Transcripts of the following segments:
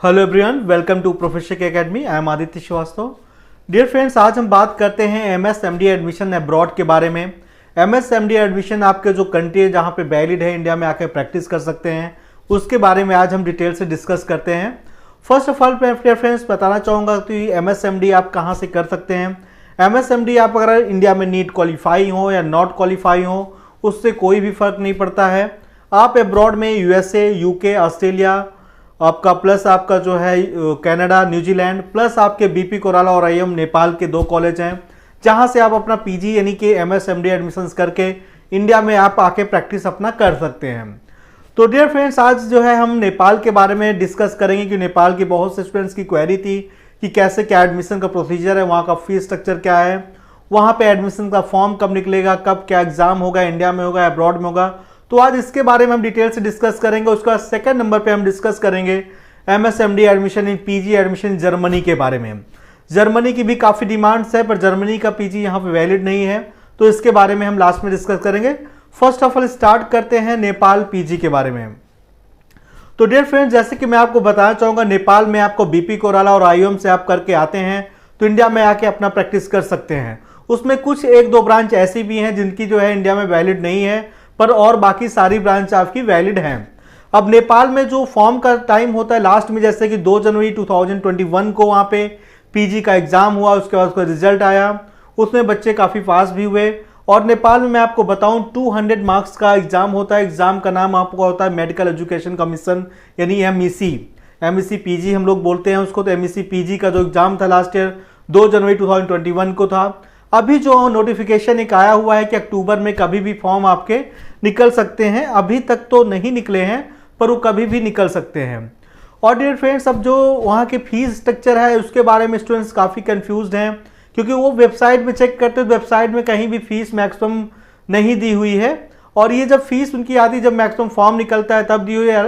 Hello everyone, welcome to professional academy. I am Aditya Shrivastava. Dear friends, आज हम बात करते हैं एमएसएमडी एडमिशन अब्रॉड के बारे में। एमएसएमडी एडमिशन आपके जो कंट्री है जहां पे वैलिड है, इंडिया में आकर प्रैक्टिस कर सकते हैं, उसके बारे में आज हम डिटेल से डिस्कस करते हैं। First of all dear friends, बताना चाहूँगा कि एमएसएमडी आप कहाँ से कर सकते हैं। एमएसएमडी आप अगर इंडिया में नीट क्वालिफाई हो या नॉट क्वालिफाई हो, उससे कोई भी फर्क नहीं पड़ता है। आप अब्रॉड में यूएसए, यूके, ऑस्ट्रेलिया आपका प्लस आपका जो है कनाडा, न्यूजीलैंड, प्लस आपके बीपी कोराला और आईएम नेपाल के 2 कॉलेज हैं जहां से आप अपना पीजी यानी कि एमएसएमडी एडमिशंस करके इंडिया में आप आके प्रैक्टिस अपना कर सकते हैं। तो डियर फ्रेंड्स, आज जो है हम नेपाल के बारे में डिस्कस करेंगे कि नेपाल की बहुत से स्टूडेंट्स की क्वेरी थी कि कैसे क्या एडमिशन का प्रोसीजर है, वहाँ का फीस स्ट्रक्चर क्या है, वहाँ पे एडमिशन का फॉर्म कब निकलेगा, कब क्या एग्जाम होगा, इंडिया में होगा, अब्रॉड में होगा। तो आज इसके बारे में हम डिटेल से डिस्कस करेंगे। उसके बाद सेकंड नंबर पे हम डिस्कस करेंगे MS MD admission in PG admission Germany के बारे में। जर्मनी की भी काफ़ी डिमांड्स है, पर जर्मनी का पीजी यहाँ पे वैलिड नहीं है, तो इसके बारे में हम लास्ट में डिस्कस करेंगे। फर्स्ट ऑफ ऑल स्टार्ट करते हैं नेपाल पीजी के बारे में। तो डियर फ्रेंड्स, जैसे कि मैं आपको बताना चाहूँगा, नेपाल में आपको बीपी कोराला और आईएम से आप करके आते हैं तो इंडिया में आके अपना प्रैक्टिस कर सकते हैं। उसमें कुछ 1-2 ब्रांच ऐसी भी हैं जिनकी जो है इंडिया में वैलिड नहीं है, पर और बाकी सारी ब्रांच आपकी वैलिड हैं। अब नेपाल में जो फॉर्म का टाइम होता है लास्ट में, जैसे कि 2 जनवरी 2021 को वहाँ पे पीजी का एग्जाम हुआ, उसके बाद उसका रिजल्ट आया, उसमें बच्चे काफ़ी पास भी हुए। और नेपाल में मैं आपको बताऊं 200 मार्क्स का एग्जाम होता है। एग्जाम का नाम आपको होता है मेडिकल एजुकेशन कमीशन यानी एमईसी पीजी हम लोग बोलते हैं उसको। तो एमईसी पीजी का जो एग्जाम था लास्ट ईयर 2 जनवरी 2021 को था। अभी जो नोटिफिकेशन एक आया हुआ है कि अक्टूबर में कभी भी फॉर्म आपके निकल सकते हैं। अभी तक तो नहीं निकले हैं, पर वो कभी भी निकल सकते हैं। और डियर फ्रेंड्स, अब जो वहाँ के फीस स्ट्रक्चर है उसके बारे में स्टूडेंट्स काफ़ी कंफ्यूज्ड हैं, क्योंकि वो वेबसाइट में चेक करते हैं, वेबसाइट में कहीं भी फीस मैक्सिमम नहीं दी हुई है। और ये जब फीस उनकी आती है, जब मैक्सिमम फॉर्म निकलता है तब दी हुई है,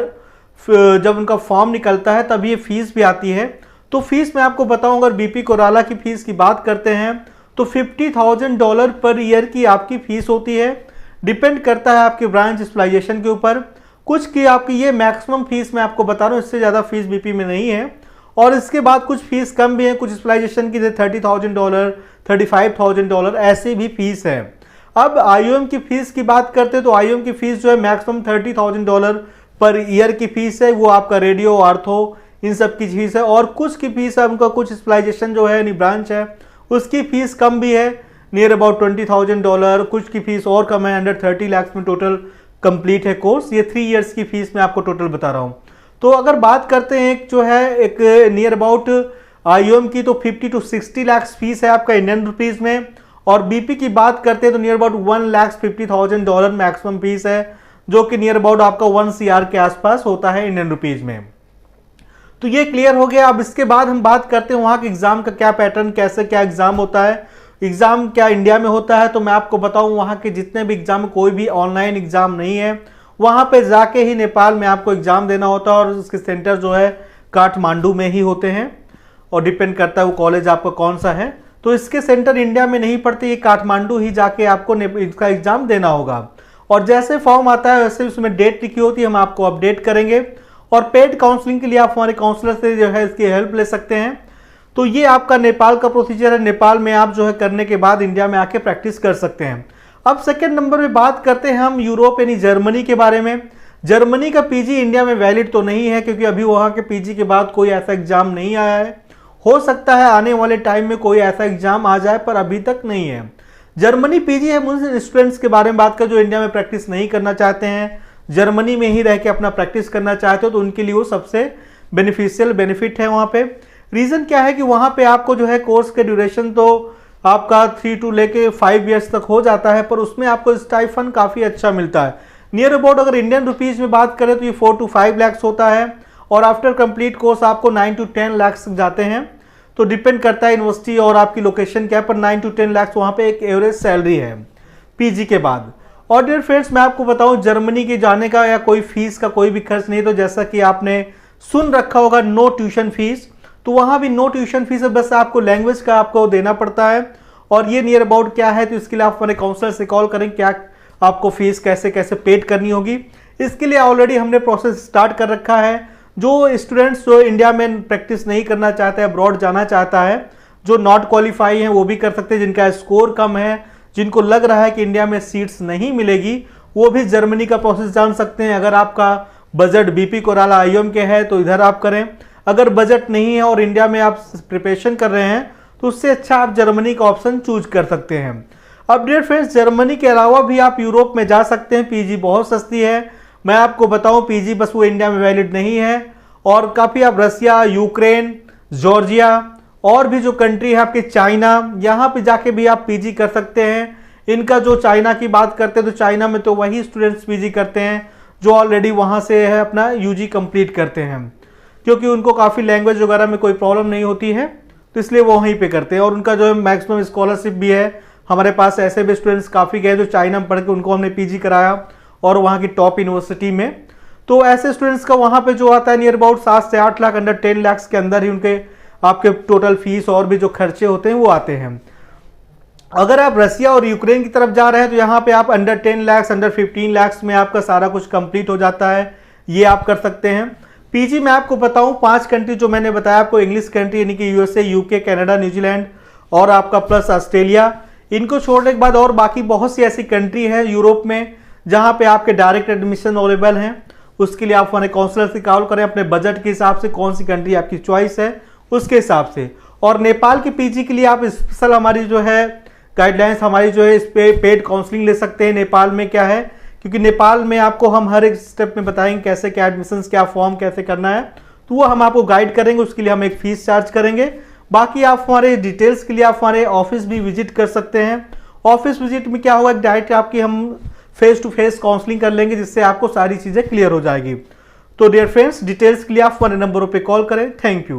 जब उनका फॉर्म निकलता है तब ये फीस भी आती है। तो फीस मैं आपको बताऊँ, अगर बीपी कोराला की फीस की बात करते हैं तो $50,000 पर ईयर की आपकी फीस होती है। डिपेंड करता है आपकी ब्रांच स्पेशलाइजेशन के ऊपर। कुछ की आपकी ये मैक्सिमम फीस मैं आपको बता रहा हूँ, इससे ज़्यादा फीस बीपी में नहीं है। और इसके बाद कुछ फीस कम भी है, कुछ स्पेशलाइजेशन की $30,000, $35,000 ऐसी भी फीस है। अब आईओएम की फीस की बात करते हैं तो आईओएम की फीस जो है मैक्सिमम $30,000 पर ईयर की फीस है। वो आपका रेडियो, आर्थो, इन सब की फीस है। और कुछ की फीस है उनका, कुछ स्पेशलाइजेशन जो है यानी ब्रांच है उसकी फीस कम भी है, नियर अबाउट $20,000। कुछ की फीस और कम है, अंडर 30 लाख में टोटल कंप्लीट है कोर्स। ये 3 इयर्स की फीस मैं आपको टोटल बता रहा हूँ। तो अगर बात करते हैं एक जो है एक नियर अबाउट आईओएम की, तो 50 to 60 लाख फीस है आपका इंडियन रुपीज़ में। और बीपी की बात करते हैं तो नियर अबाउट $1,50,000 मैक्सिमम फीस है, जो कि नियर अबाउट आपका 1 CR के आसपास होता है इंडियन रुपीज़ में। तो ये क्लियर हो गया। अब इसके बाद हम बात करते हैं वहाँ के एग्जाम का क्या पैटर्न, कैसे क्या एग्जाम होता है, एग्जाम क्या इंडिया में होता है। तो मैं आपको बताऊं, वहाँ के जितने भी एग्जाम, कोई भी ऑनलाइन एग्जाम नहीं है, वहाँ पे जाके ही नेपाल में आपको एग्जाम देना होता है। और उसके सेंटर जो है काठमांडू में ही होते हैं, और डिपेंड करता है वो कॉलेज आपका कौन सा है। तो इसके सेंटर इंडिया में नहीं पड़ते, ये काठमांडू ही जाके आपको इसका एग्जाम देना होगा। और जैसे फॉर्म आता है वैसे उसमें डेट लिखी होती है, हम आपको अपडेट करेंगे। और पेड काउंसलिंग के लिए आप हमारे काउंसलर से जो है इसकी हेल्प ले सकते हैं। तो ये आपका नेपाल का प्रोसीजर है। नेपाल में आप जो है करने के बाद इंडिया में आके प्रैक्टिस कर सकते हैं। अब सेकंड नंबर पे बात करते हैं हम यूरोप यानी जर्मनी के बारे में। जर्मनी का पीजी इंडिया में वैलिड तो नहीं है, क्योंकि अभी वहाँ के पीजी के बाद कोई ऐसा एग्जाम नहीं आया है। हो सकता है आने वाले टाइम में कोई ऐसा एग्जाम आ जाए, पर अभी तक नहीं है। जर्मनी पीजी है उन स्टूडेंट्स के बारे में बात कर जो इंडिया में प्रैक्टिस नहीं करना चाहते हैं, जर्मनी में ही रह के अपना प्रैक्टिस करना चाहते हो, तो उनके लिए वो सबसे बेनिफिशियल बेनिफिट है वहाँ पे। रीज़न क्या है कि वहाँ पे आपको जो है कोर्स के ड्यूरेशन तो आपका 3 to लेके 5 ईयर्स तक हो जाता है, पर उसमें आपको स्टाइफन काफ़ी अच्छा मिलता है। नियर अबाउट अगर इंडियन रुपीज़ में बात करें तो ये 4 to 5 लाख होता है। और आफ्टर कंप्लीट कोर्स आपको 9 to 10 लाख जाते हैं। तो डिपेंड करता है यूनिवर्सिटी और आपकी लोकेशन क्या है, पर 9 to 10 लाख वहाँ पे एक एवरेज सैलरी है पीजी के बाद। और डियर फ्रेंड्स, मैं आपको बताऊं जर्मनी के जाने का या कोई फीस का कोई भी खर्च नहीं। तो जैसा कि आपने सुन रखा होगा नो ट्यूशन फीस, तो वहाँ भी नो ट्यूशन फीस है, बस आपको लैंग्वेज का आपको देना पड़ता है। और ये नियर अबाउट क्या है, तो इसके लिए आप हमारे काउंसलर से कॉल करें क्या आपको फीस कैसे कैसे पेड करनी होगी। इसके लिए ऑलरेडी हमने प्रोसेस स्टार्ट कर रखा है। जो स्टूडेंट्स जो इंडिया में प्रैक्टिस नहीं करना चाहता है, अब्रॉड जाना चाहता है, जो नॉट क्वालिफाई हैं वो भी कर सकते हैं, जिनका स्कोर कम है, जिनको लग रहा है कि इंडिया में सीट्स नहीं मिलेगी, वो भी जर्मनी का प्रोसेस जान सकते हैं। अगर आपका बजट बीपी कोराला आईएम के है तो इधर आप करें, अगर बजट नहीं है और इंडिया में आप प्रिपरेशन कर रहे हैं तो उससे अच्छा आप जर्मनी का ऑप्शन चूज कर सकते हैं। अब डियर फ्रेंड्स, जर्मनी के अलावा भी आप यूरोप में जा सकते हैं, पीजी बहुत सस्ती है। मैं आपको बताऊं पीजी बस वो इंडिया में वैलिड नहीं है, और काफ़ी आप रसिया, यूक्रेन, जॉर्जिया और भी जो कंट्री है आपके चाइना, यहाँ पे जाके भी आप पीजी कर सकते हैं। इनका जो चाइना की बात करते हैं तो चाइना में तो वही स्टूडेंट्स पीजी करते हैं जो ऑलरेडी वहाँ से है अपना यूजी कंप्लीट करते हैं, क्योंकि उनको काफ़ी लैंग्वेज वगैरह में कोई प्रॉब्लम नहीं होती है, तो इसलिए वो वहीं पे करते हैं। और उनका जो है मैक्सिमम स्कॉलरशिप भी है। हमारे पास ऐसे भी स्टूडेंट्स काफ़ी गए जो चाइना में पढ़ के उनको हमने पीजी कराया और वहाँ की टॉप यूनिवर्सिटी में। तो ऐसे स्टूडेंट्स का वहाँ पे जो आता है नियर अबाउट 7 से 8 लाख, अंडर 10 लाख के अंदर ही उनके आपके टोटल फीस और भी जो खर्चे होते हैं वो आते हैं। अगर आप रसिया और यूक्रेन की तरफ जा रहे हैं तो यहाँ पे आप अंडर 10 लाख, अंडर 15 लाख में आपका सारा कुछ कंप्लीट हो जाता है, ये आप कर सकते हैं। पीजी में आपको बताऊं 5 कंट्री जो मैंने बताया आपको, इंग्लिश कंट्री यानी कि यूएसए, यूके, कनाडा, न्यूजीलैंड और आपका प्लस ऑस्ट्रेलिया, इनको छोड़ने के बाद और बाकी बहुत सी ऐसी कंट्री है यूरोप में जहाँ पे आपके डायरेक्ट एडमिशन अवेलेबल हैं। उसके लिए आप हमारे काउंसलर से कॉल करें, अपने बजट के हिसाब से कौन सी कंट्री आपकी चॉइस है उसके हिसाब से। और नेपाल की पीजी के लिए आप स्पेशल हमारी जो है गाइडलाइंस, हमारी जो है इस पे पेड काउंसलिंग ले सकते हैं। नेपाल में क्या है, क्योंकि नेपाल में आपको हम हर एक स्टेप में बताएंगे कैसे क्या एडमिशन्स, क्या फॉर्म कैसे करना है, तो वो हम आपको गाइड करेंगे। उसके लिए हम एक फीस चार्ज करेंगे। बाकी आप हमारे डिटेल्स के लिए आप हमारे ऑफिस भी विजिट कर सकते हैं। ऑफिस विजिट में क्या होगा, डायरेक्ट आपकी हम फेस टू फेस काउंसलिंग कर लेंगे, जिससे आपको सारी चीज़ें क्लियर हो जाएगी। तो डियर फ्रेंड्स, डिटेल्स के लिए आप हमारे नंबरों पे कॉल करें। Thank you.